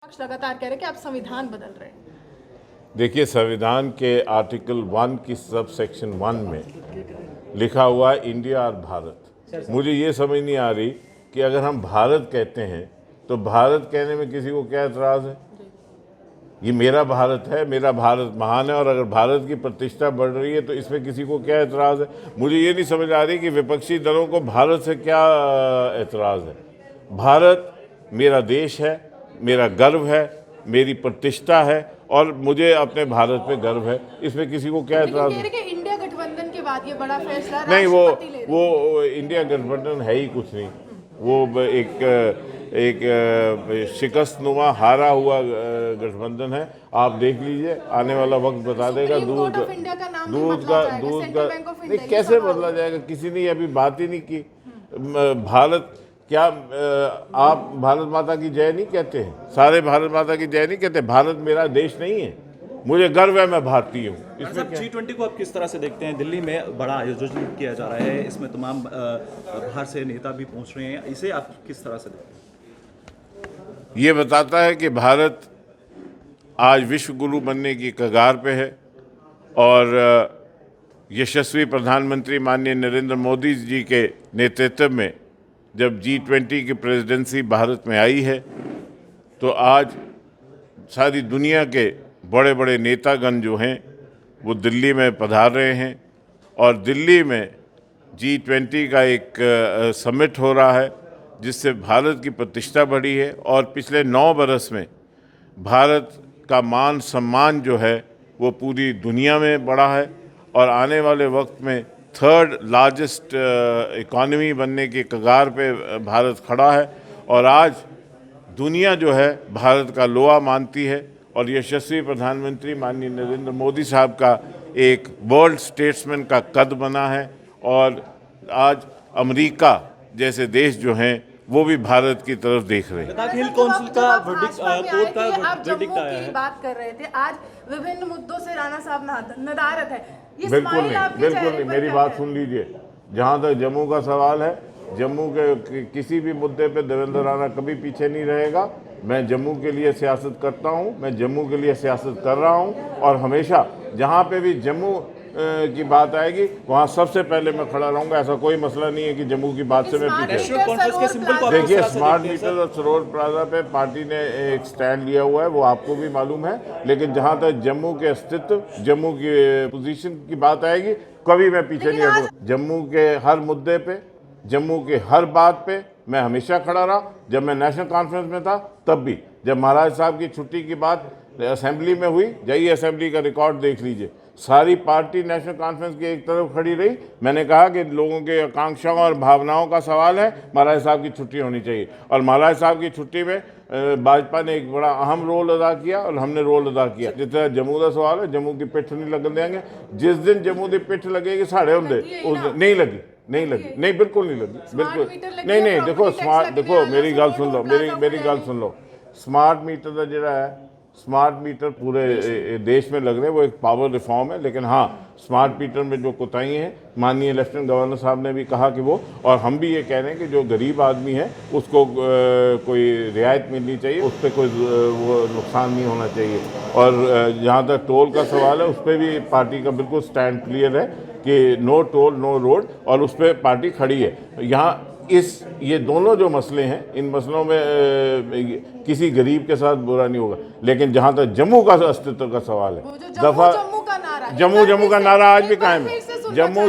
पक्ष लगातार कह रहे हैं कि आप संविधान बदल रहे हैं। देखिए, संविधान के आर्टिकल 1 की सब सेक्शन 1 में लिखा हुआ है इंडिया और भारत। मुझे ये समझ नहीं आ रही कि अगर हम भारत कहते हैं तो भारत कहने में किसी को क्या एतराज़ है। ये मेरा भारत है, मेरा भारत महान है, और अगर भारत की प्रतिष्ठा बढ़ रही है तो इसमें किसी को क्या एतराज़ है। मुझे ये नहीं समझ आ रही कि विपक्षी दलों को भारत से क्या एतराज़ है। भारत मेरा देश है, मेरा गर्व है, मेरी प्रतिष्ठा है, और मुझे अपने भारत पे गर्व है। इसमें किसी को क्या एतराज़ है। इंडिया गठबंधन के बाद ये बड़ा फैसला नहीं, राष्ट्रपति ले रहे हैं। वो इंडिया गठबंधन है ही कुछ नहीं। वो एक शिकस्तनुमा हारा हुआ गठबंधन है। आप देख लीजिए, आने वाला वक्त बता देगा। दूध का नहीं, कैसे बदला जाएगा। किसी ने अभी बात ही नहीं की। भारत क्या आप भारत माता की जय नहीं कहते हैं? सारे भारत माता की जय नहीं कहते? भारत मेरा देश नहीं है? मुझे गर्व है, मैं भारतीय हूँ। इसमें G20 को आप किस तरह से देखते हैं? दिल्ली में बड़ा आयोजन किया जा रहा है, इसमें तमाम बाहर से नेता भी पहुंच रहे हैं, इसे आप किस तरह से देखते हैं? ये बताता है कि भारत आज विश्व गुरु बनने की कगार पे है, और यशस्वी प्रधानमंत्री माननीय नरेंद्र मोदी जी के नेतृत्व में जब G20 की प्रेसिडेंसी भारत में आई है तो आज सारी दुनिया के बड़े बड़े नेतागण जो हैं वो दिल्ली में पधार रहे हैं, और दिल्ली में G20 का एक समिट हो रहा है जिससे भारत की प्रतिष्ठा बढ़ी है। और पिछले 9 बरस में भारत का मान सम्मान जो है वो पूरी दुनिया में बढ़ा है, और आने वाले वक्त में 3rd लार्जेस्ट इकॉनमी बनने की कगार पे भारत खड़ा है। और आज दुनिया जो है भारत का लोहा मानती है, और यशस्वी प्रधानमंत्री माननीय नरेंद्र मोदी साहब का एक वर्ल्ड स्टेट्समैन का कद बना है, और आज अमेरिका जैसे देश जो हैं वो भी भारत की तरफ देख रहे हैं। लद्दाख हिल काउंसिल का वर्डिक्ट, कोर्ट का वर्डिक्ट जम्मू आया की है। बात कर रहे थे, आज विभिन्न मुद्दों से राणा साहब नदारद है। ये बिल्कुल स्माइल नहीं, आपके बिल्कुल चेहरे नहीं। पर मेरी क्या बात है? सुन लीजिए। जहाँ तक जम्मू का सवाल है, जम्मू के किसी भी मुद्दे पे देवेंद्र राणा कभी पीछे नहीं रहेगा। मैं जम्मू के लिए सियासत करता हूँ, मैं जम्मू के लिए सियासत कर रहा हूँ, और हमेशा जहाँ पे भी जम्मू की बात आएगी वहाँ सबसे पहले मैं खड़ा रहूँगा। ऐसा कोई मसला नहीं है कि जम्मू की बात से मैं पीछे। नेशनल कॉन्फ्रेंस के सिंबल को आप किस देखिए, तरह से स्मार्ट देखते हैं, मीटर और सरोवर प्लाजा पे पार्टी ने एक स्टैंड लिया हुआ है, वो आपको भी मालूम है। लेकिन जहाँ तक जम्मू के अस्तित्व, जम्मू की पोजीशन की बात आएगी, कभी मैं पीछे नहीं हटूंगा। जम्मू के हर मुद्दे पे, जम्मू के हर बात पे मैं हमेशा खड़ा रहा। जब मैं नेशनल कॉन्फ्रेंस में था तब भी, जब महाराज साहब की छुट्टी की बात असेंबली में हुई, जाइए असेंबली का रिकॉर्ड देख लीजिए, सारी पार्टी नेशनल कॉन्फ्रेंस की एक तरफ खड़ी रही। मैंने कहा कि लोगों के आकांक्षाओं और भावनाओं का सवाल है, महाराज साहब की छुट्टी होनी चाहिए। और महाराज साहब की छुट्टी में भाजपा ने एक बड़ा अहम रोल अदा किया, और हमने रोल अदा किया। जिस तरह जम्मू का सवाल है, जम्मू की पिठ नहीं लगन देंगे। जिस दिन जम्मू की पिठ लगेगी साढ़े होंगे, उस दिन नहीं लगी, नहीं लगी, नहीं, बिल्कुल नहीं लगी, बिल्कुल नहीं। नहीं, देखो स्मार्ट, देखो मेरी गल सुन लो, मेरी गल सुन लो। स्मार्ट मीटर का जोड़ा है, स्मार्ट मीटर पूरे देश में लग रहे हैं, वो एक पावर रिफॉर्म है। लेकिन हाँ, स्मार्ट मीटर में जो कोताही हैं, माननीय लेफ्टिनेंट गवर्नर साहब ने भी कहा कि वो, और हम भी ये कह रहे हैं कि जो गरीब आदमी है उसको कोई रियायत मिलनी चाहिए, उस पर कोई वो नुकसान नहीं होना चाहिए। और जहाँ तक टोल का सवाल है, उस पर भी पार्टी का बिल्कुल स्टैंड क्लियर है कि नो टोल नो रोड, और उस पर पार्टी खड़ी है। यहाँ ये दोनों जो मसले हैं, इन मसलों में किसी गरीब के साथ बुरा नहीं होगा। लेकिन जहाँ तक जम्मू का अस्तित्व का सवाल है, दफा जम्मू का नारा आज भी कायम है।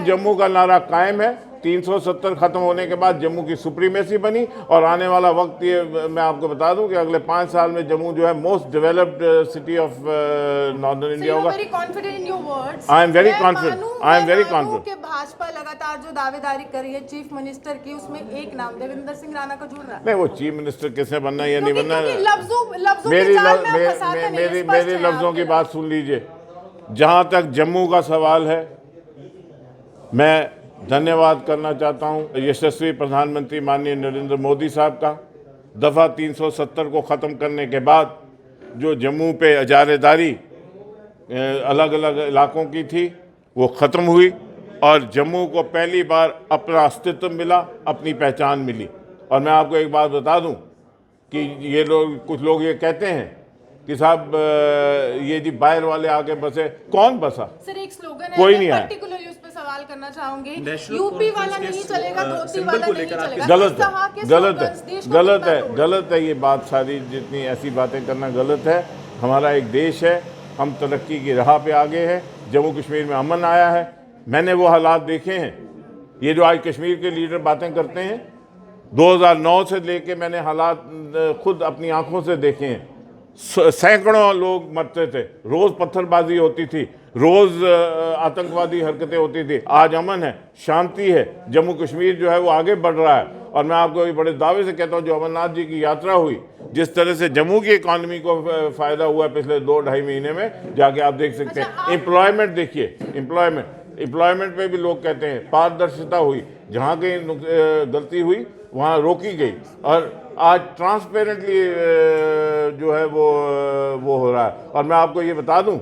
जम्मू का नारा कायम है। 370 खत्म होने के बाद जम्मू की सुप्रीमेसी बनी, और आने वाला वक्त ये मैं आपको बता दूं कि अगले 5 साल में जम्मू जो है most developed city of northern India होगा। I am very confident. Bhajpa लगातार जो दावेदारी कर रही है चीफ मिनिस्टर की, उसमें एक नाम देवेंद्र सिंह राणा का जुड़ रहा है। नहीं, वो चीफ मिनिस्टर किसने बनना है या नहीं बनना है, मेरी लफ्जों की बात सुन लीजिए। जहां तक जम्मू का सवाल है, मैं धन्यवाद करना चाहता हूं यशस्वी प्रधानमंत्री माननीय नरेंद्र मोदी साहब का। दफ़ा 370 को ख़त्म करने के बाद जो जम्मू पे अजारेदारी अलग अलग इलाकों की थी वो ख़त्म हुई, और जम्मू को पहली बार अपना अस्तित्व मिला, अपनी पहचान मिली। और मैं आपको एक बात बता दूं कि ये लोग, कुछ लोग ये कहते हैं कि साहब ये जी बाहर वाले आके बसे, कौन बसा? सर एक स्लोगन है, कोई मैं नहीं आया। पर्टिकुलरली उस पे सवाल करना चाहूंगी, नेशनल यूपी कॉन्फ्रेंस वाला के नहीं चलेगा, धोती सिंबल वाला को नहीं लेकर आप चलेगा। गलत इस तरह के है, गलत slogans देश है, को गलत कितना है, तोड़ गलत है। ये बात सारी जितनी ऐसी बातें करना गलत है। हमारा एक देश है, हम तरक्की की राह पे आगे हैं। जम्मू कश्मीर में अमन आया है, मैंने वो हालात देखे हैं। ये जो आज कश्मीर के लीडर बातें करते हैं, 2009 से लेके मैंने हालात खुद अपनी आंखों से देखे हैं। सैकड़ों लोग मरते थे, रोज पत्थरबाजी होती थी, रोज आतंकवादी हरकतें होती थी। आज अमन है, शांति है, जम्मू कश्मीर जो है वो आगे बढ़ रहा है। और मैं आपको ये बड़े दावे से कहता हूँ, जो अमरनाथ जी की यात्रा हुई, जिस तरह से जम्मू की इकॉनमी को फायदा हुआ पिछले 2-2.5 महीने में, जाके आप देख सकते हैं। एम्प्लॉयमेंट देखिए, एम्प्लॉयमेंट पे भी लोग कहते हैं पारदर्शिता हुई, जहाँ कहीं गलती हुई वहाँ रोकी गई। और आज ट्रांसपेरेंटली जो है वो हो रहा है। और मैं आपको ये बता दूं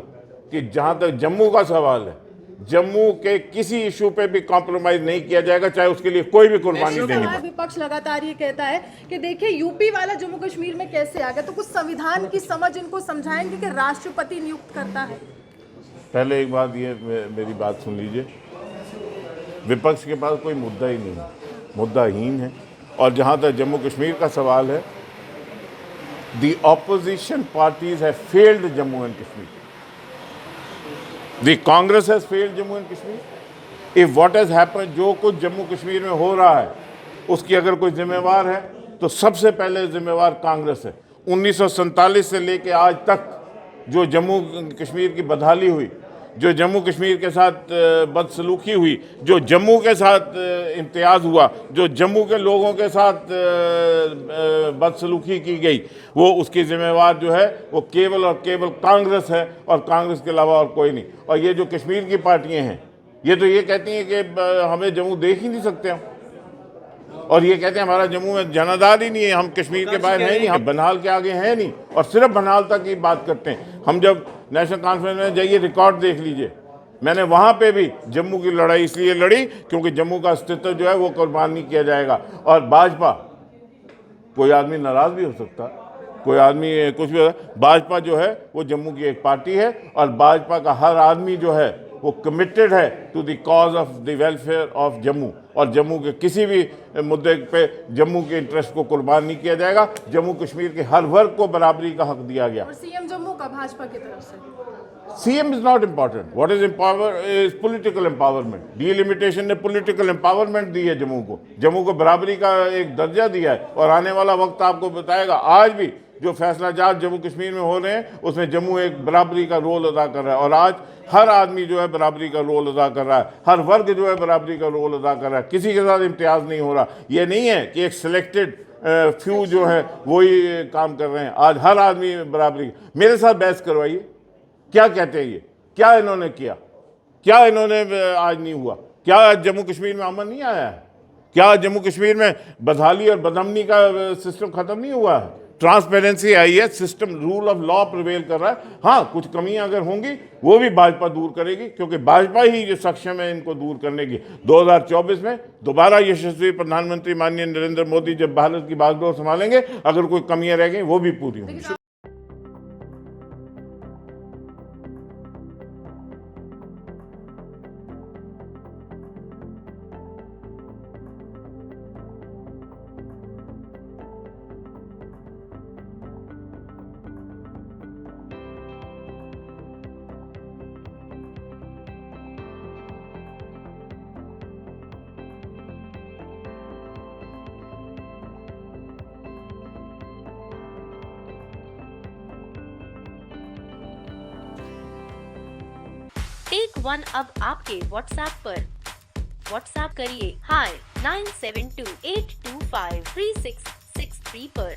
कि जहाँ तक जम्मू का सवाल है, जम्मू के किसी इशू पे भी कॉम्प्रोमाइज नहीं किया जाएगा, चाहे उसके लिए कोई भी कुर्बानी देनी पड़े। विपक्ष लगातार ये कहता है कि देखिए यूपी वाला जम्मू कश्मीर में कैसे आ गया, तो कुछ संविधान की समझ इनको समझाएंगे कि राष्ट्रपति नियुक्त करता है। पहले एक बात, ये मेरी बात सुन लीजिए, विपक्ष के पास कोई मुद्दा ही नहीं है, मुद्दाहीन है। और जहाँ तक जम्मू कश्मीर का सवाल है, the opposition parties have failed Jammu and Kashmir. The Congress has failed Jammu and Kashmir. If what has happened, जो कुछ जम्मू कश्मीर में हो रहा है, उसकी अगर कोई जिम्मेवार है तो सबसे पहले जिम्मेवार कांग्रेस है। 1947 से लेके आज तक जो जम्मू कश्मीर की बदहाली हुई, जो जम्मू कश्मीर के साथ बदसलूकी हुई, जो जम्मू के साथ इम्तियाज़ हुआ, जो जम्मू के लोगों के साथ बदसलूकी की गई, वो उसकी जिम्मेवार जो है वो केवल और केवल कांग्रेस है, और कांग्रेस के अलावा और कोई नहीं। और ये जो कश्मीर की पार्टियां हैं, ये तो ये कहती हैं कि हमें जम्मू देख ही नहीं सकते हम, और ये कहते हैं हमारा जम्मू में जनाधार ही नहीं है, हम कश्मीर के बाहर हैं नहीं, हम बनाल के आगे हैं नहीं, और सिर्फ बनाल तक की बात करते हैं। हम जब नेशनल कॉन्फ्रेंस में जाइए, रिकॉर्ड देख लीजिए, मैंने वहाँ पे भी जम्मू की लड़ाई इसलिए लड़ी क्योंकि जम्मू का अस्तित्व जो है वो कुर्बान नहीं किया जाएगा। और भाजपा, कोई आदमी नाराज़ भी हो सकता, कोई आदमी कुछ भी, भाजपा जो है वो जम्मू की एक पार्टी है, और भाजपा का हर आदमी जो है वो कमिटेड है to the cause of the welfare of Jammu. और जम्मू के किसी भी मुद्दे पे जम्मू के इंटरेस्ट को कुर्बान नहीं किया जाएगा। जम्मू कश्मीर के हर वर्ग को बराबरी का हक दिया गया। और सीएम जम्मू का भाजपा की तरफ से, CM is not important, what is is political empowerment. Delimitation ने पॉलिटिकल एम्पावरमेंट दी है जम्मू को बराबरी का एक दर्जा दिया है। और आने वाला वक्त आपको बताएगा, आज भी जो फैसला जात जम्मू कश्मीर में हो रहे हैं, उसमें जम्मू एक बराबरी का रोल अदा कर रहा है। और आज हर आदमी जो है बराबरी का रोल अदा कर रहा है, हर वर्ग जो है बराबरी का रोल अदा कर रहा है, किसी के साथ इम्तियाज़ नहीं हो रहा। ये नहीं है कि एक सिलेक्टेड फ्यू जो है वही काम कर रहे हैं, आज हर आदमी बराबरी। मेरे साथ बहस करवाइए, क्या कहते हैं ये, क्या इन्होंने किया, क्या इन्होंने आज नहीं हुआ, क्या आज जम्मू कश्मीर में अमन नहीं आया है, क्या जम्मू कश्मीर में बदहाली और बदअमनी का सिस्टम खत्म नहीं हुआ है, ट्रांसपेरेंसी आई है, system rule of law prevail कर रहा है। हाँ, कुछ कमियां अगर होंगी वो भी भाजपा दूर करेगी, क्योंकि भाजपा ही जो सक्षम है इनको दूर करने की। 2024 में दोबारा यशस्वी प्रधानमंत्री माननीय नरेंद्र मोदी जब भारत की बागडोर संभालेंगे, अगर कोई कमियां रह गई वो भी पूरी होंगी। टेक वन अब आपके व्हाट्सएप पर। व्हाट्सएप करिए हाय 9728253663 पर।